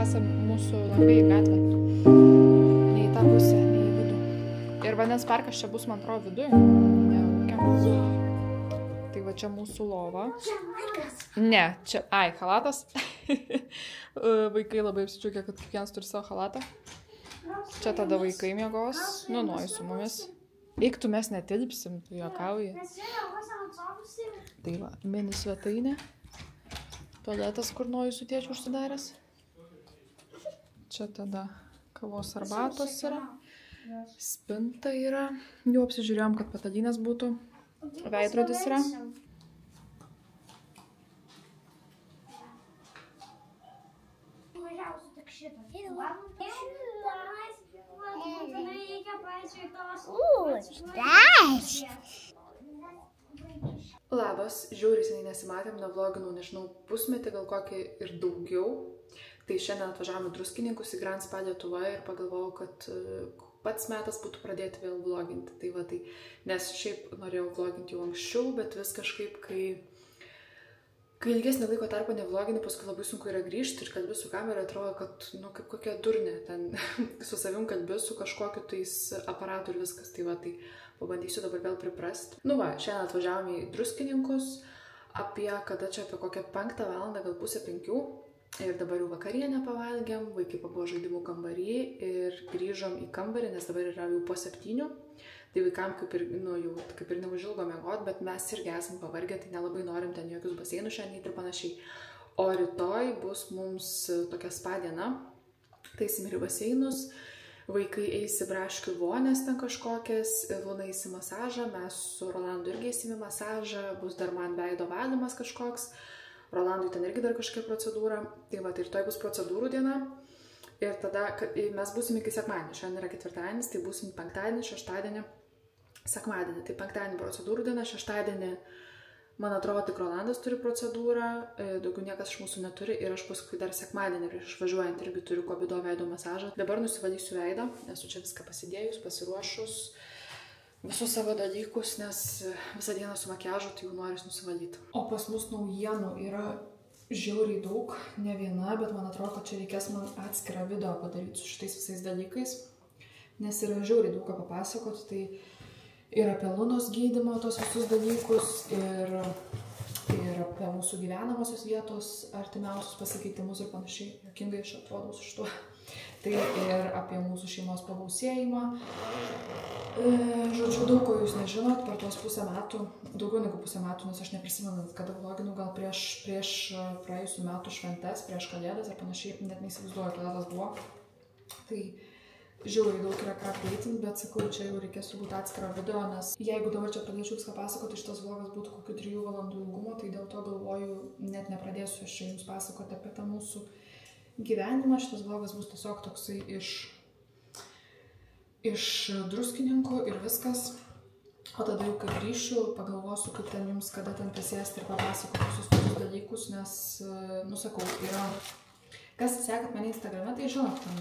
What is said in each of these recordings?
pasa mūsų langai į gatvę. Ne į tą pusę, ne į vidų. Ir vandens parkas čia bus, man atrodo, viduje. Ne, lauke. Tai va čia mūsų lova. Ne, čia, chalatas. Vaikai labai apsidžiaugia, kad kiekvienas turi savo chalatą. Čia tada vaikai miegos. Nojus su mumis. Eiktų mes netilpsim, tu juokauji. Tai va, mini svetainė. Tualetas, kur Nojus su tėčiu užsidaręs. Čia tada kavos arbatos yra. Spinta yra. Jau apsižiūrėjom, kad patalynės būtų. Veidrodis yra. Labas, žiauriai seniai nesimatėm, nevloginau, nežinau, pusmetį, gal kokį ir daugiau. Tai šiandien atvažiavome į Druskininkus, į Grand Spa Lietuvoje ir pagalvojau, kad pats metas būtų pradėti vėl vloginti. Tai va, nes šiaip norėjau vloginti jau anksčiau, bet vis kažkaip, kai ilgesnį laiko tarpą nevlogini, paskui labai sunku yra grįžti ir kalbi su kamera, atrodo, kad, kaip kokia durnė, ten su savim kalbi, su kažkokiu tais aparatu ir viskas. Tai va, tai pabandysiu dabar vėl priprasti. Šiandien atvažiavome į Druskininkus, apie kokią 5 valandą, gal pusę 5. Ir dabar jau vakarienę pavalgėm, vaikai pabuvo žaidimų kambarį ir grįžom į kambarį, nes dabar yra jau po 7. Tai vaikam kaip ir neužilgo miegot, bet mes irgi esam pavargę, tai nelabai norim ten jokius baseinus šiandien ir panašiai. O rytoj bus mums tokia spa diena, taisim ir baseinus, vaikai eis į braškių vonės ten kažkokias, Luna eis į masažą, mes su Rolandu irgi eisim į masažą, bus dar man veido valymas kažkoks, Rolandui ten irgi dar kažkokia procedūra, tai va, tai rytoj bus procedūrų diena. Ir tada mes būsim iki sekmadienį, šiandien yra ketvirtadienis, tai būsim penktadienį, šeštadienį, sekmadienį. Tai penktadienį procedūrų diena, šeštadienį, man atrodo, tik Rolandas turi procedūrą, daugiau niekas iš mūsų neturi ir aš paskui dar sekmadienį prieš važiuojant irgi turiu kovido veido masažą. Dabar nusivalysiu veidą, esu čia viską pasidėjus, pasiruošus, visus savo dalykus, nes visą dieną su makiažu, tai jau noris nusivalyti. O pas mus naujienų yra žiauriai daug, ne viena, bet man atrodo, kad čia reikės man atskirą video padaryti su šitais visais dalykais, nes yra žiauriai daug ką papasakoti, tai ir apie Lunos gydymą tos visus dalykus, ir apie mūsų gyvenamosios vietos artimiausius pasikeitimus ir panašiai, jokingai aš atrodau su šituo. Tai ir apie mūsų šeimos pagausėjimą. Žodžiu, daug ko jūs nežinot per tuos pusę metų, daugiau negu pusę metų, nes aš neprisimenu, kada vloginau, gal prieš praėjusių metų šventes, prieš kalėdas ar panašiai, net neįsivaizduoju, kada tas buvo. Tai žiauriai daug yra ką apdeitinti, bet sakau, čia jau reikės turbūt atskirą video, nes jeigu dabar čia pradėčiau viską pasakoti, šitas vlogas būtų kokių 3 valandų ilgumo, tai dėl to galvoju, net nepradėsiu aš čia jums pasakoti apie tą mūsų gyvenimą. Šitas vlogas bus tiesiog toksai iš Druskininkų ir viskas. O tada jau kai grįšiu, pagalvosiu, kaip ten jums kada ten prisėsti ir papasakoti visus tokius dalykus, nes, sakau, yra... Kas sekat mane Instagrame, tai žinot ten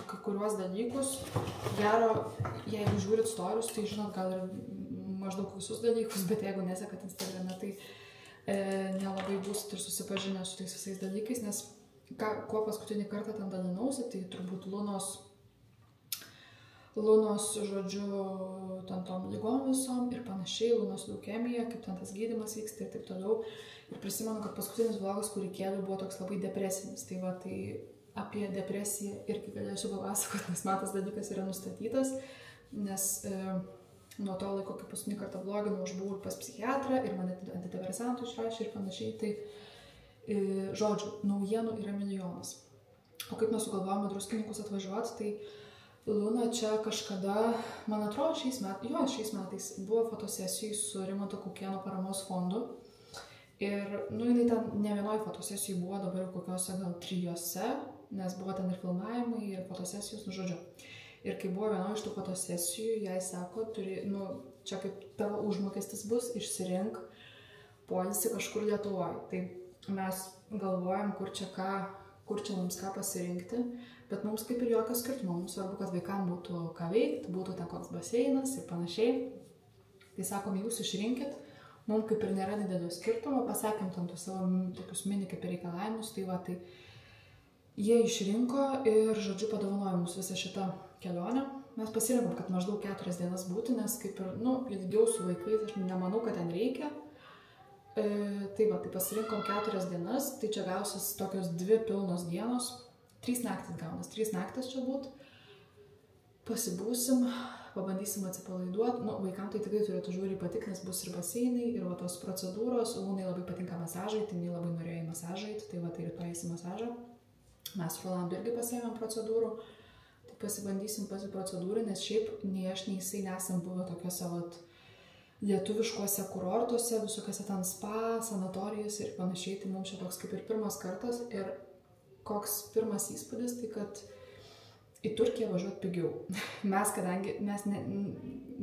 kai kuriuos dalykus. Gero, jeigu žiūrit storius, tai žinot gal ir maždaug visus dalykus, bet jeigu nesekat Instagrame, tai nelabai būsit ir susipažinę su tais visais dalykais, nes kuo paskutinį kartą ten dalinausi, tai turbūt Lunos, žodžiu, ten tom lygom visom ir panašiai, Lunos leukemija, kaip ten tas gydymas vyksta ir taip toliau. Ir prisimenu, kad paskutinis vlogas, kurį kėliau, buvo toks labai depresinis. Tai va, tai apie depresiją irgi galėsiu papasakoti, nes man tas dalykas yra nustatytas, nes nuo to laiko, kai paskutinį kartą vloginau, aš buvau pas psichiatrą ir mane antidepresantų išrašė ir panašiai. Tai žodžiu, naujienų yra milijonas. O kaip mes sugalvojome Druskininkus atvažiuoti, tai Luna čia kažkada, man atrodo, šiais metais buvo fotosesijai su Rimanto Kaukėno paramos fondu. Ir, jinai ten ne vienoj fotosesijai buvo, dabar kokiuose gal 3, nes buvo ten ir filmavimai, ir fotosesijos, žodžiu. Ir kai buvo viena iš tų fotosesijų, jai sako, čia kaip tavo užmokestis bus, išsirink poilsį kažkur Lietuvoje. Tai mes galvojam, kur čia mums ką pasirinkti, bet mums kaip ir jokio skirtumo, mums svarbu, kad vaikam būtų ką veikti, būtų ten koks baseinas ir panašiai. Tai sakom, jūs išrinkit, mums kaip ir nėra didelio skirtumo, pasakėm tam tuos savo tokius mini kaip ir reikalavimus, tai va, tai Jie išrinko ir, žodžiu, padovanojo mums visą šitą kelionę. Mes pasirinkom, kad maždaug 4 dienas būti, nes kaip ir, ilgiau su vaikais, aš nemanau, kad ten reikia. Tai pasirinkom 4 dienas, tai čia gausis tokios 2 pilnos dienos, 3 naktis gaunas, 3 naktis čia būt. Pasibūsim, pabandysim atsipalaiduoti, vaikams tai tikrai turėtų žiūri patik, nes bus ir baseinai, ir tos procedūros, Lūnai labai patinka masažai, tai jinai labai norėjo į masažą, tai rytoj eisi masažą. Mes su Rolandu irgi pasiėmėm procedūrų, tai pasibandysim pasiprocedūrą, nes šiaip nei aš, nei jisai nesam buvę tokiuose lietuviškuose kurortuose, visokiuose ten spa, sanatorijose ir panašiai, tai mums čia toks kaip ir pirmas kartas ir koks pirmas įspūdis, tai kad į Turkiją važiuoti pigiau.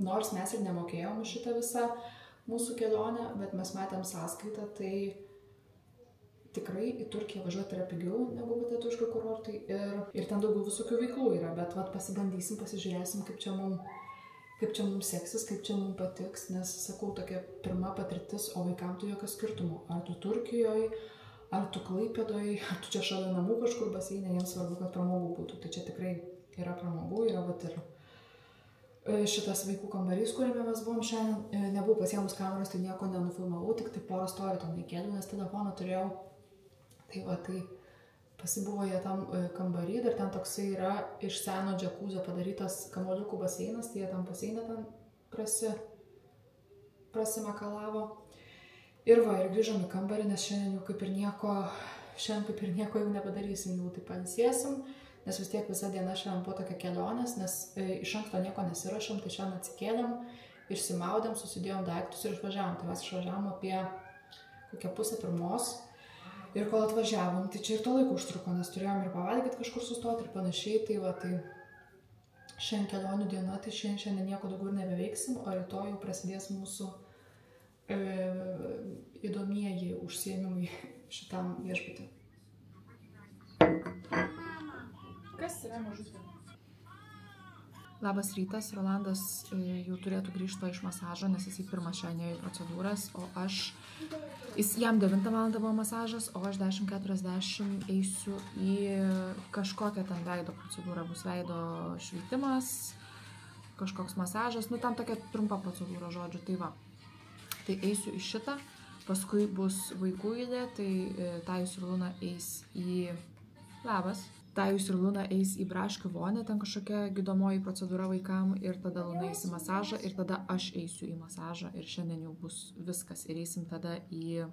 Nors mes ir nemokėjom šitą visą mūsų kelionę, bet mes matėm sąskaitą, tai tikrai į Turkiją važiuoti yra pigiau negu lietuviški kurortai ir ten daugiau visokių veiklų yra, bet pasibandysim, pasižiūrėsim, kaip čia mums seksis, kaip čia mums patiks, nes, sakau, tokia pirma patirtis, o vaikams tai jokio skirtumo. Ar tu Turkijoje, ar tu Klaipėdoje, ar tu čia šalia namų kažkur baseinė, jiems svarbu, kad pramogų būtų. Tai čia tikrai yra pramogų, yra ir šitas vaikų kambarys, kuriame mes buvom šiandien, nebuvau pasiėmus kameros, tai nieko nenufilmavau, tik tai porą storių tam reikėdų, nes telefoną turėjau. Tai pasibuvo jie tam kambarį, dar ten toksai yra iš seno džakuzio padarytas kamuoliukų baseinas, tai jie tam baseinę ten prasimakalavo. Ir grįžom į kambarį, nes šiandien kaip ir nieko jau nepadarysim, jau taip pailsėsim, nes vis tiek visą dieną šiandien buvo tokia kelionės, nes iš anksto nieko nesirašom, tai šiandien atsikėlėm, išsimaudėm, susidėjom daiktus ir išvažiavom. Tai mes išvažiavom apie kokią 1:30. Ir kol atvažiavom, tai čia ir to laiko užtruko, nes turėjom ir pavalgyti kažkur sustoti ir panašiai. Tai šiandien kelionių diena, tai šiandien nieko daugiau nebeveiksim, o rytoj jau prasidės mūsų įdomieji užsiėmimai šitam viešbutį. Kas yra mažutė? Labas rytas, Rolandas jau turėtų grįžti iš masažo, nes jis pirmas šiandien ėjo į procedūras, o jam 9 val. Buvo masažas, o aš 10:40 eisiu į kažkokią ten veido procedūrą, bus veido šveitimas, kažkoks masažas, tam tokia trumpa procedūra, žodžiu, tai eisiu į šitą, paskui bus vaikų eilė, tai Tajus ir Luna eis į Tajus ir Luna eis į Braškių vonią, ten kažkokia gydomoji procedūra vaikam ir tada Luna eis į masažą ir tada aš eisiu į masažą ir šiandien jau bus viskas ir eisim tada į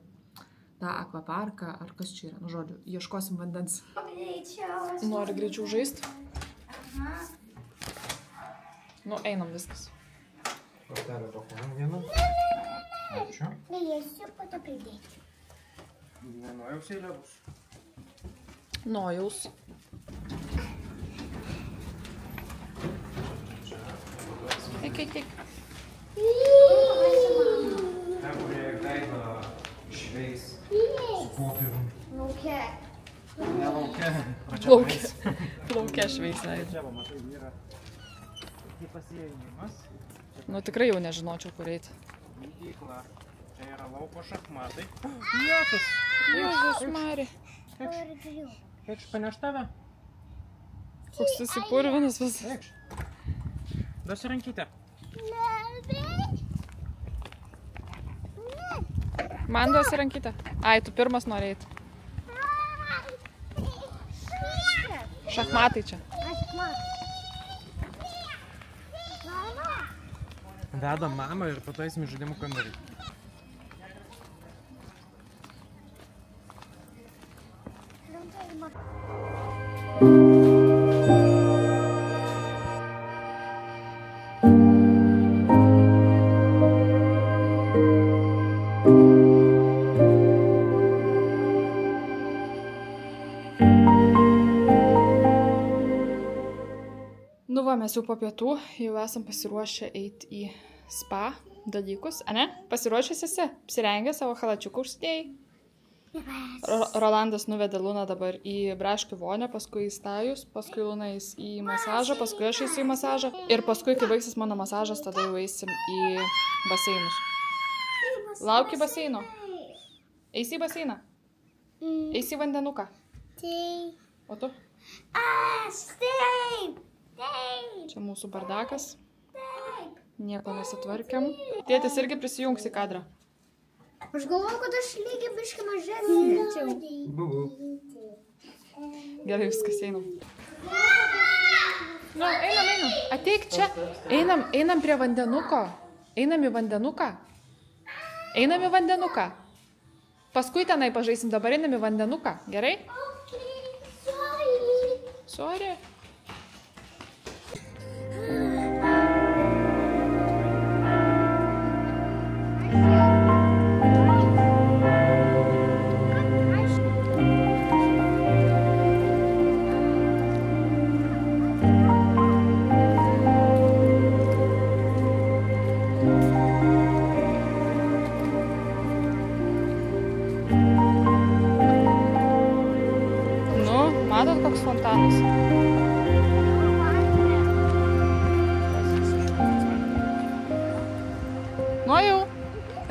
tą akvaparką ar kas čia yra, žodžiu, ieškosim vandens. Nori greičiau žaisti? Einam viskas. Kortelę pakuojam vieną. Ačiū. Galėsiu po to pridėti. Nenojaus eilė bus. Nojaus. Tik. Ten, kurie veidą šveis su popierium. Lauke. Ne lauke. Lauke šveis veidą. Čia, matai, yra pasiėjimas. Tikrai jau nežinočiau, kur eiti. Mydykla. Čia yra lauko šachmatai. Jėzus Marija. Eikš paneš tave? Koks susipurvinas vis. Eikš. Duosi rankytę. Man duosi rankytę. Ai, tu pirmas nori eiti. Šachmatai čia. Vedam mamą ir po to eisim į žaidimų kambarį. Mes jau po pietų, jau esam pasiruošę eiti į spa dalykus, ane? Pasiruošęs esi? Apsirengę savo chalačiuką užsidėjai? Rolandas nuvedė Luną dabar į Braškių vonią, paskui į Tajus, paskui Luna eis į masažą, paskui aš eisiu į masažą ir paskui, kai baigsis mano masažas, tada jau eisim į baseinus. Lauki baseino? Eisi į baseiną? Eisi į vandenuką? O tu? Taip. Taip. Čia mūsų bardakas. Taip. Nieko nesitvarkiam. Tėtis irgi prisijungs į kadrą. Aš galvoju, kad aš lygiai biškai mažesnė. Gerai, viskas, einam. Nu, einam. Ateik čia. Einam prie vandenuko. Einam į vandenuką. Paskui tenai pažaisim, dabar einam į vandenuką. Gerai? Sorry. Matot, koks fontanas? Nu jau,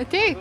ateik.